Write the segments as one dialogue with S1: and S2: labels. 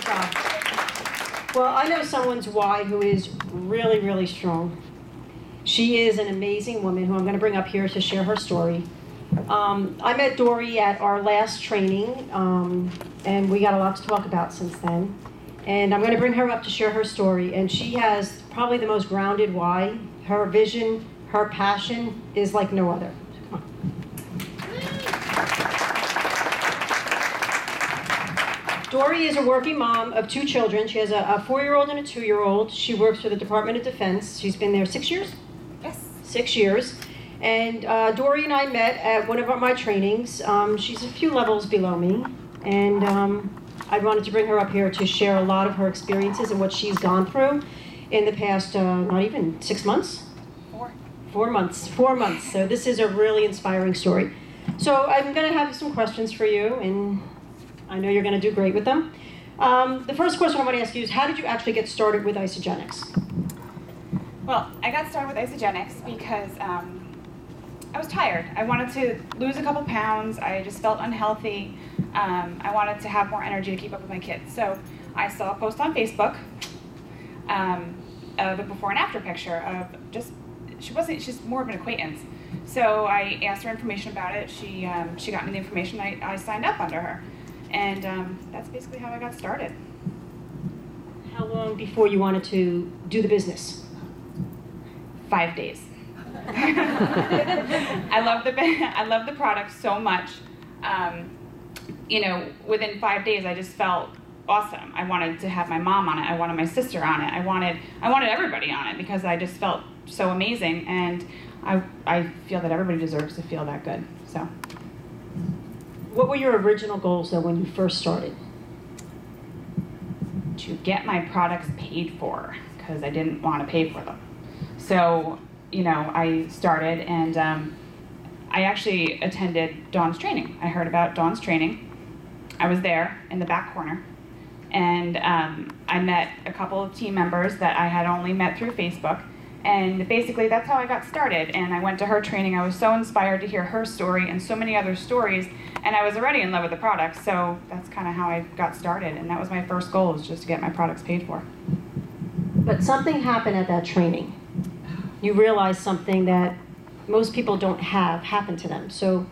S1: Good job. Well, I know someone's why who is really, really strong. She is an amazing woman who I'm going to bring up here to share her story. I met Dorri at our last training, and we got a lot to talk about since then. And I'm going to bring her up to share her story. And she has probably the most grounded why. Her vision, her passion is like no other. Come on. Dorri is a working mom of 2 children. She has a 4-year-old and a 2-year-old. She works for the Department of Defense. She's been there 6 years?
S2: Yes.
S1: 6 years. And Dorri and I met at one of my trainings. She's a few levels below me. And I wanted to bring her up here to share a lot of her experiences and what she's gone through in the past, not even 6 months? 4 months. 4 months. So this is a really inspiring story. So I'm going to have some questions for you, and I know you're going to do great with them. The first question I want to ask you is, how did you actually get started with Isogenics?
S2: Well, I got started with Isogenics because I was tired. I wanted to lose a couple pounds. I just felt unhealthy. I wanted to have more energy to keep up with my kids. So I saw a post on Facebook of a before and after picture of just, she's more of an acquaintance. So I asked her information about it. She got me the information. I signed up under her. And that's basically how I got started.
S1: How long before you wanted to do the business?
S2: 5 days. I love the product so much. Within 5 days, I just felt awesome. I wanted to have my mom on it. I wanted my sister on it. I wanted everybody on it because I just felt so amazing, and I feel that everybody deserves to feel that good. So.
S1: What were your original goals, though, when you first started?
S2: To get my products paid for, because I didn't want to pay for them. So, I started, and I actually attended Dawn's training. I heard about Dawn's training. I was there in the back corner, and I met a couple of team members that I had only met through Facebook. And basically, that's how I got started. And I went to her training. I was so inspired to hear her story and so many other stories. And I was already in love with the product. So that's kind of how I got started. And that was my first goal, was just to get my products paid for.
S1: But something happened at that training. You realized something that most people don't have happen to them. So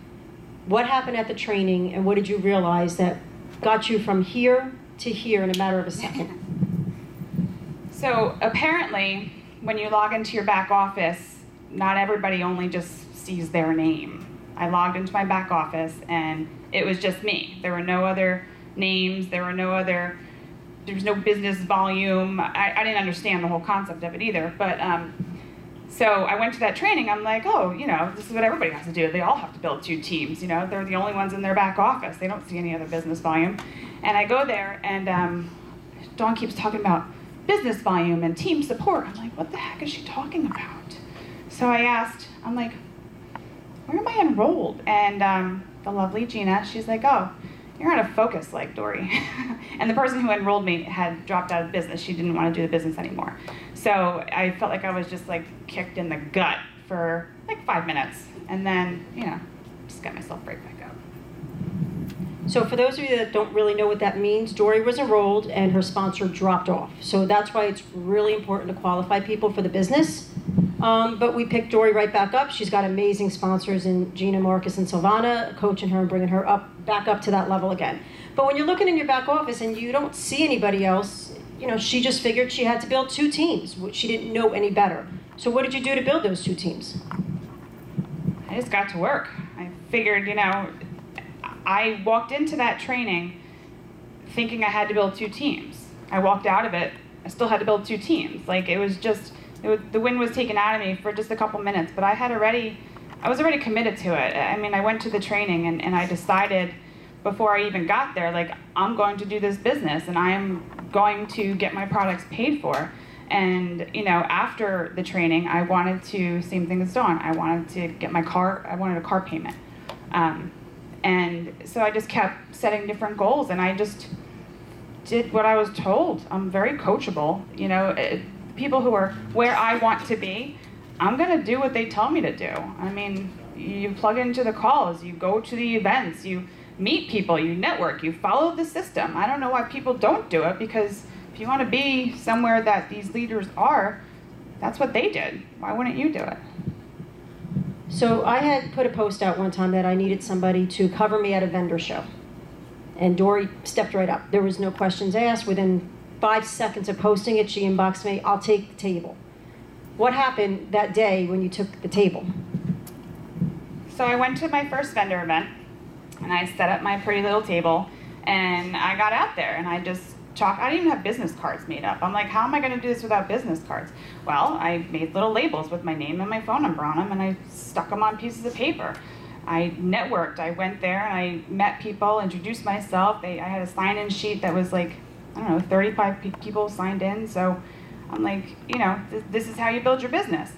S1: what happened at the training, and what did you realize that got you from here to here in a matter of a second?
S2: So apparently, when you log into your back office, not everybody only just sees their name. I logged into my back office, and it was just me. There were no other names. There was no business volume. I didn't understand the whole concept of it either. But so I went to that training. I'm like, oh, this is what everybody has to do. They all have to build 2 teams. They're the only ones in their back office. They don't see any other business volume. And I go there, and Dawn keeps talking about business volume and team support. I'm like, what the heck is she talking about? So I asked, I'm like, where am I enrolled? And the lovely Gina, she's like, oh, you're out of focus like Dorri. And the person who enrolled me had dropped out of business. She didn't want to do the business anymore. So I felt like I was just like kicked in the gut for like 5 minutes. And then, just got myself right back up.
S1: So for those of you that don't really know what that means, Dorri was enrolled and her sponsor dropped off. So that's why it's really important to qualify people for the business. But we picked Dorri right back up. She's got amazing sponsors in Gina, Marcus, and Silvana, coaching her and bringing her back up to that level again. But when you're looking in your back office and you don't see anybody else, she just figured she had to build 2 teams. She didn't know any better. So what did you do to build those 2 teams?
S2: I just got to work. I figured, I walked into that training thinking I had to build 2 teams. I walked out of it, I still had to build 2 teams. Like, the wind was taken out of me for just a couple minutes, but I was already committed to it. I mean, I went to the training and I decided before I even got there, like, I'm going to do this business and I am going to get my products paid for. And, after the training, I wanted to, same thing as Dawn, I wanted to get I wanted a car payment. And so I just kept setting different goals, and I just did what I was told. I'm very coachable. People who are where I want to be, I'm going to do what they tell me to do. I mean, you plug into the calls, you go to the events, you meet people, you network, you follow the system. I don't know why people don't do it, because if you want to be somewhere that these leaders are, that's what they did. Why wouldn't you do it?
S1: So I had put a post out one time that I needed somebody to cover me at a vendor show. And Dorri stepped right up. There was no questions asked. Within 5 seconds of posting it, she inboxed me, I'll take the table. What happened that day when you took the table?
S2: So I went to my first vendor event, and I set up my pretty little table, and I got out there, and I just I didn't even have business cards made up. I'm like, how am I going to do this without business cards? Well, I made little labels with my name and my phone number on them, and I stuck them on pieces of paper. I networked. I went there, and I met people, introduced myself. I had a sign-in sheet that was like, I don't know, 35 people signed in. So I'm like, this is how you build your business.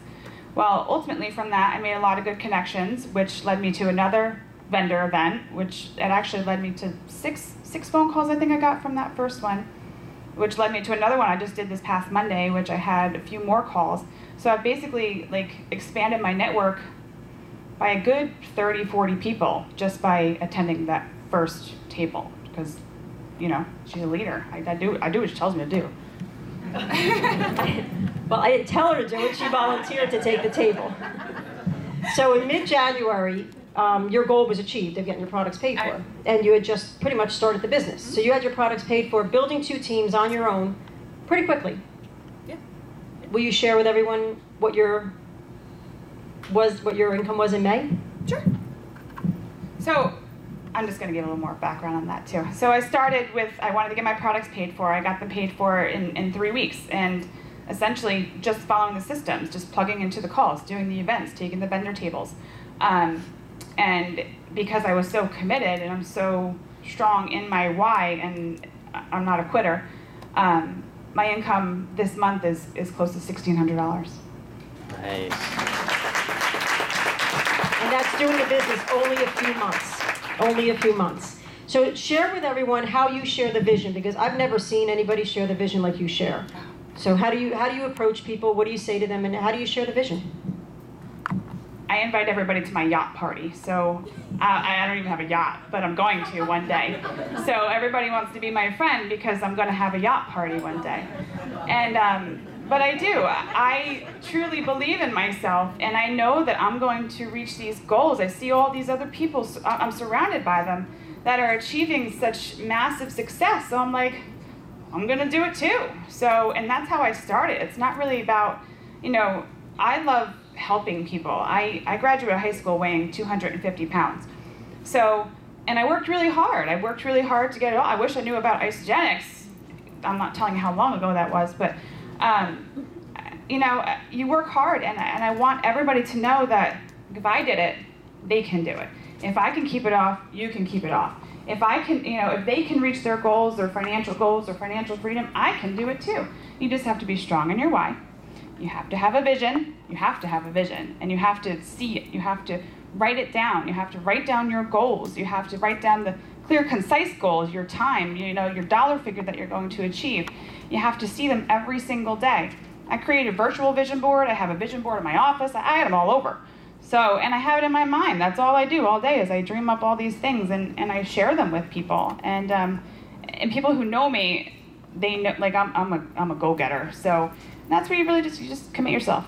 S2: Well, ultimately from that, I made a lot of good connections, which led me to another vendor event, which it actually led me to six phone calls I think I got from that first one, which led me to another one I just did this past Monday, which I had a few more calls. So I've basically expanded my network by a good 30, 40 people just by attending that first table, because she's a leader. I do what she tells me to do.
S1: Well, I didn't tell her to do it. She volunteered to take the table. So in mid-January, your goal was achieved of getting your products paid for. And you had just pretty much started the business. So you had your products paid for, building 2 teams on your own pretty quickly.
S2: Yeah.
S1: Will you share with everyone what your income was in May?
S2: Sure. So I'm just going to give a little more background on that too. So I started with, I wanted to get my products paid for. I got them paid for in 3 weeks, and essentially just following the systems, just plugging into the calls, doing the events, taking the vendor tables. And because I was so committed and I'm so strong in my why, and I'm not a quitter, my income this month is close to $1,600.
S3: Nice.
S1: And that's doing the business only a few months. Only a few months. So share with everyone how you share the vision, because I've never seen anybody share the vision like you share. So how do you approach people? What do you say to them, and how do you share the vision?
S2: I invite everybody to my yacht party. So I don't even have a yacht, but I'm going to one day. So everybody wants to be my friend because I'm going to have a yacht party one day. And but I do. I truly believe in myself, and I know that I'm going to reach these goals. I see all these other people, I'm surrounded by them, that are achieving such massive success. So I'm like, I'm going to do it too. So, and that's how I started. It's not really about, I love helping people. I graduated high school weighing 250 pounds. So, and I worked really hard. I worked really hard to get it all. I wish I knew about isogenics. I'm not telling you how long ago that was, but you work hard, and I want everybody to know that if I did it, they can do it. If I can keep it off, you can keep it off. If I can, if they can reach their goals or financial freedom, I can do it too. You just have to be strong in your why. You have to have a vision. You have to have a vision, and you have to see it. You have to write it down. You have to write down your goals. You have to write down the clear, concise goals, your time, your dollar figure that you're going to achieve. You have to see them every single day. I created a virtual vision board. I have a vision board in my office. I have them all over. So, and I have it in my mind. That's all I do all day is I dream up all these things, and I share them with people. And people who know me, they know, like I'm a go-getter. So that's where you really just commit yourself.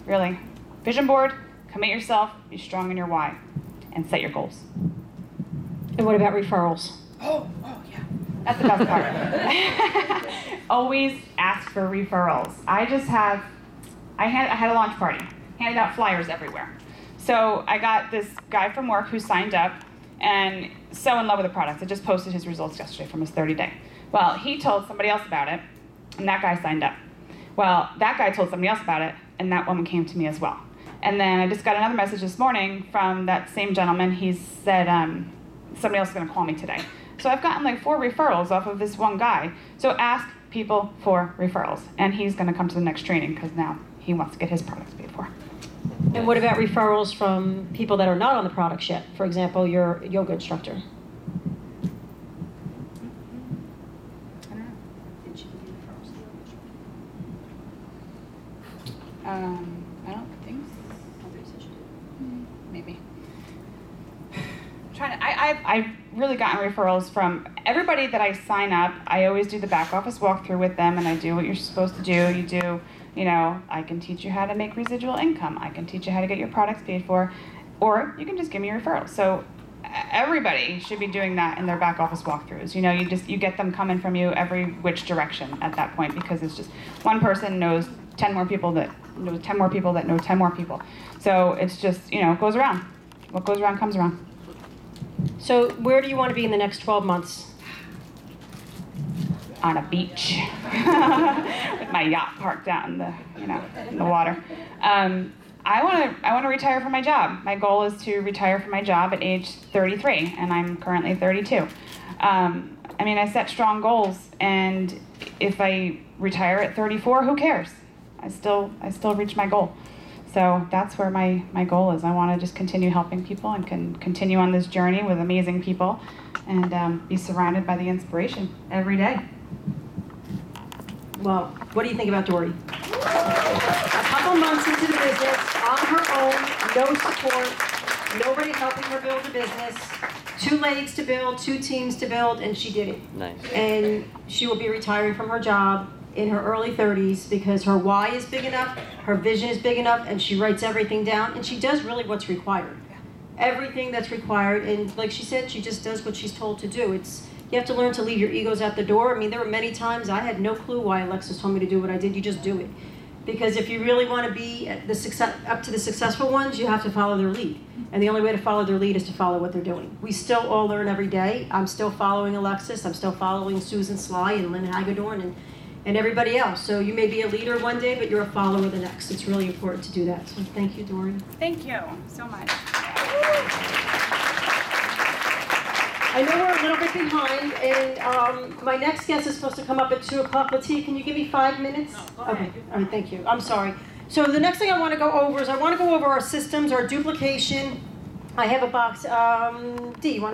S2: Really. Vision board, commit yourself, be strong in your why, and set your goals.
S1: And what about referrals?
S2: Oh yeah. That's the best part. Always ask for referrals. I had a launch party, handed out flyers everywhere. So I got this guy from work who signed up and so in love with the product. I just posted his results yesterday from his 30-day. Well, he told somebody else about it, and that guy signed up. Well, that guy told somebody else about it, and that woman came to me as well. And then I just got another message this morning from that same gentleman. He said, somebody else is going to call me today. So I've gotten like 4 referrals off of this one guy. So ask people for referrals. And he's going to come to the next training because now he wants to get his products paid for.
S1: And what about referrals from people that are not on the products yet? For example, your yoga instructor.
S2: I don't think so. Maybe. I I've really gotten referrals from everybody that I sign up. I always do the back office walkthrough with them, and I do what you're supposed to do. You do, you know, I can teach you how to make residual income. I can teach you how to get your products paid for, or you can just give me referrals. So everybody should be doing that in their back office walkthroughs. You know, you get them coming from you every which direction at that point, because it's just one person knows 10 more people that know 10 more people that know 10 more people. So it's just, you know, it goes around. What goes around comes around.
S1: So where do you want to be in the next 12 months?
S2: On a beach with my yacht parked out in the, you know, in the water. I want to retire from my job. My goal is to retire from my job at age 33, and I'm currently 32. I mean, I set strong goals, and if I retire at 34, who cares? I still reach my goal. So that's where my goal is. I want to just continue helping people and continue on this journey with amazing people, and be surrounded by the inspiration every day.
S1: Well, what do you think about Dorri? A couple months into the business, on her own, no support, nobody helping her build a business, 2 legs to build, 2 teams to build, and she did it.
S3: Nice.
S1: And she will be retiring from her job in her early 30s because her why is big enough, her vision is big enough, and she writes everything down, and she does really what's required. Everything that's required, and like she said, she just does what she's told to do. You have to learn to leave your egos at the door. I mean, there were many times I had no clue why Alexis told me to do what I did. You just do it. Because if you really want to be up to the successful ones, you have to follow their lead. And the only way to follow their lead is to follow what they're doing. We still all learn every day. I'm still following Alexis. I'm still following Susan Sly and Lynn Hagedorn and everybody else. So you may be a leader one day, but you're a follower the next. It's really important to do that. So thank you, Dorri.
S2: Thank you so much.
S1: I know we're a little bit behind, and my next guest is supposed to come up at 2 o'clock. Latia, can you give me 5 minutes? No, okay, all right, thank you. I'm sorry. So the next thing I want to go over is I want to go over our systems, our duplication. I have a box. D, you want